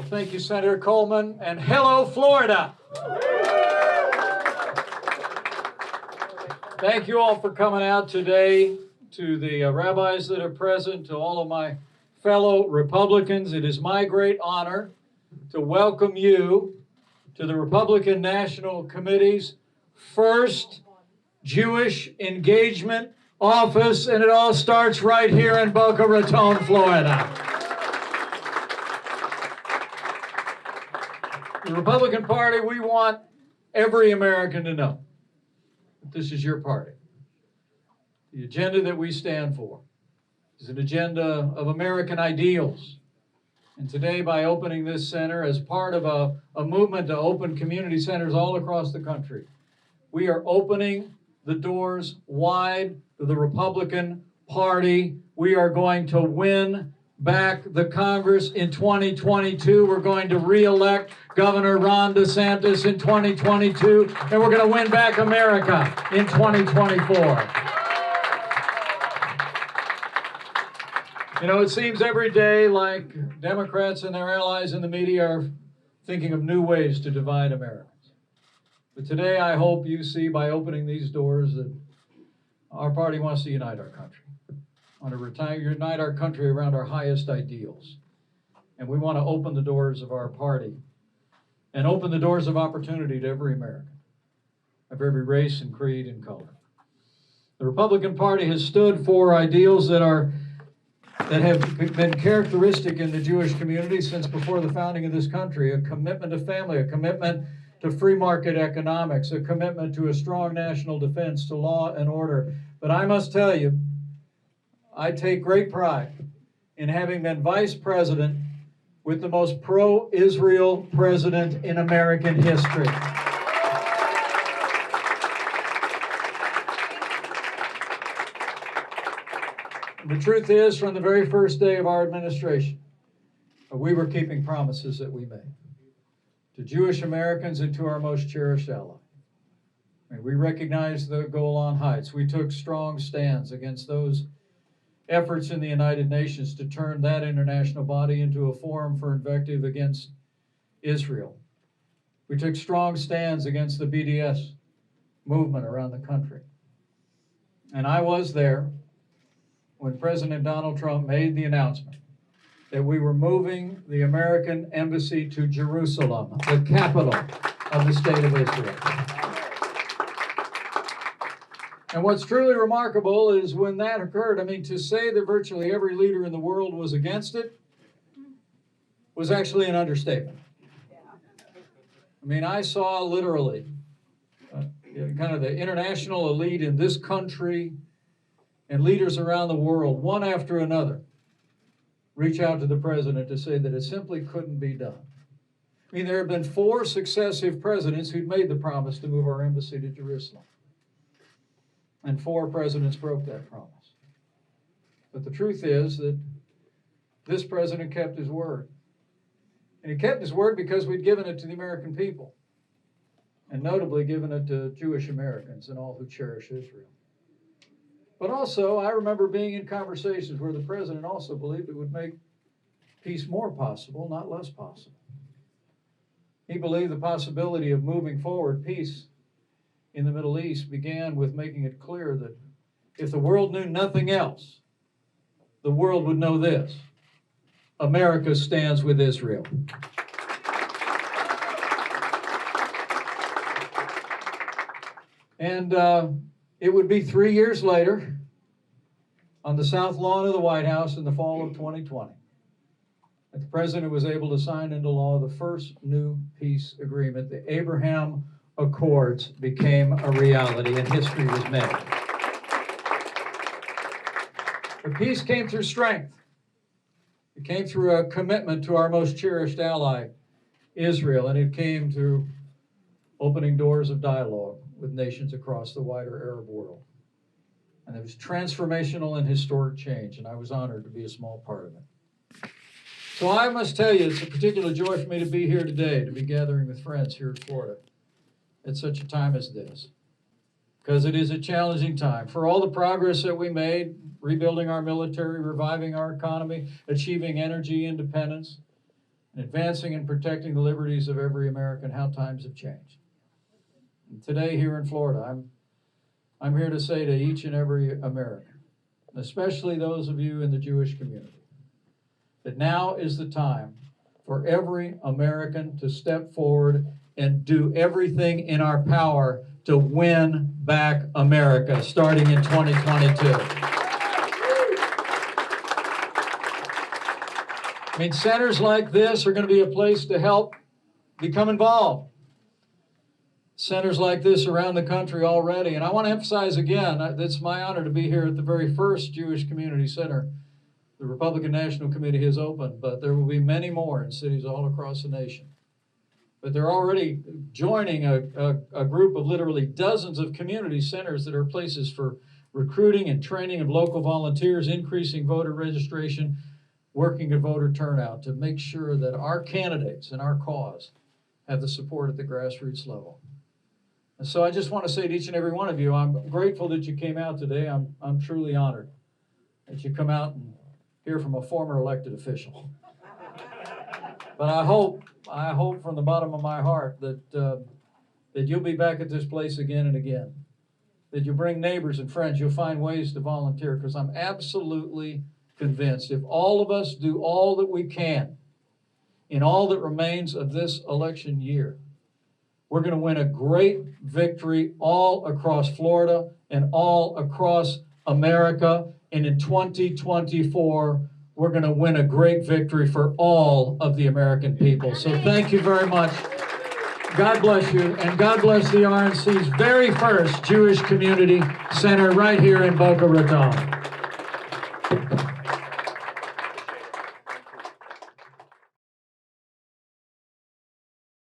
Thank you, Senator Coleman, and hello, Florida. Thank you all for coming out today. To the rabbis that are present, to all of my fellow Republicans, it is my great honor to welcome you to the Republican National Committee's first Jewish Engagement Office, and it all starts right here in Boca Raton, Florida. The Republican Party, we want every American to know that this is your party. The agenda that we stand for is an agenda of American ideals. And today, by opening this center as part of a movement to open community centers all across the country, we are opening the doors wide to the Republican Party. We are going to win back the Congress in 2022. We're going to re-elect Governor Ron DeSantis in 2022, and we're going to win back America in 2024. You know, it seems every day like Democrats and their allies in the media are thinking of new ways to divide Americans. But today I hope you see by opening these doors that our party wants to unite our country. Want to unite our country around our highest ideals. And we want to open the doors of our party and open the doors of opportunity to every American, of every race and creed and color. The Republican Party has stood for ideals that have been characteristic in the Jewish community since before the founding of this country: a commitment to family, a commitment to free market economics, a commitment to a strong national defense, to law and order. But I must tell you, I take great pride in having been vice president with the most pro-Israel president in American history. The truth is, from the very first day of our administration, we were keeping promises that we made to Jewish Americans and to our most cherished ally. We recognized the Golan Heights. We took strong stands against those efforts in the United Nations to turn that international body into a forum for invective against Israel. We took strong stands against the BDS movement around the country. And I was there when President Donald Trump made the announcement that we were moving the American embassy to Jerusalem, the capital of the state of Israel. And what's truly remarkable is when that occurred, to say that virtually every leader in the world was against it was actually an understatement. I saw literally kind of the international elite in this country and leaders around the world, one after another, reach out to the president to say that it simply couldn't be done. There have been 4 successive presidents who'd made the promise to move our embassy to Jerusalem. And 4 presidents broke that promise. But the truth is that this president kept his word. And he kept his word because we'd given it to the American people, and notably given it to Jewish Americans and all who cherish Israel. But also, I remember being in conversations where the president also believed it would make peace more possible, not less possible. He believed the possibility of moving forward peace in the Middle East began with making it clear that if the world knew nothing else, the world would know this: America stands with Israel. And it would be 3 years later, on the South Lawn of the White House in the fall of 2020, that the president was able to sign into law the first new peace agreement. The Abraham Accords became a reality, and history was made. The peace came through strength. It came through a commitment to our most cherished ally, Israel, and it came through opening doors of dialogue with nations across the wider Arab world. And it was transformational and historic change, and I was honored to be a small part of it. So I must tell you, it's a particular joy for me to be here today, to be gathering with friends here in Florida at such a time as this, because it is a challenging time. For all the progress that we made, rebuilding our military, reviving our economy, achieving energy independence, and advancing and protecting the liberties of every American, how times have changed. And today here in Florida, I'm here to say to each and every American, especially those of you in the Jewish community, that now is the time for every American to step forward and do everything in our power to win back America starting in 2022. I mean, centers like this are going to be a place to help become involved. Centers like this around the country already. And I want to emphasize again, it's my honor to be here at the very first Jewish Community Center the Republican National Committee has opened, but there will be many more in cities all across the nation. But they're already joining a group of literally dozens of community centers that are places for recruiting and training of local volunteers, increasing voter registration, working at voter turnout to make sure that our candidates and our cause have the support at the grassroots level. And so I just want to say to each and every one of you, I'm grateful that you came out today. I'm truly honored that you come out and hear from a former elected official. But I hope from the bottom of my heart that you'll be back at this place again and again, that you bring neighbors and friends, you'll find ways to volunteer, because I'm absolutely convinced if all of us do all that we can in all that remains of this election year, we're going to win a great victory all across Florida and all across America. And in 2024, we're going to win a great victory for all of the American people. So thank you very much. God bless you, and God bless the RNC's very first Jewish Community Center right here in Boca Raton.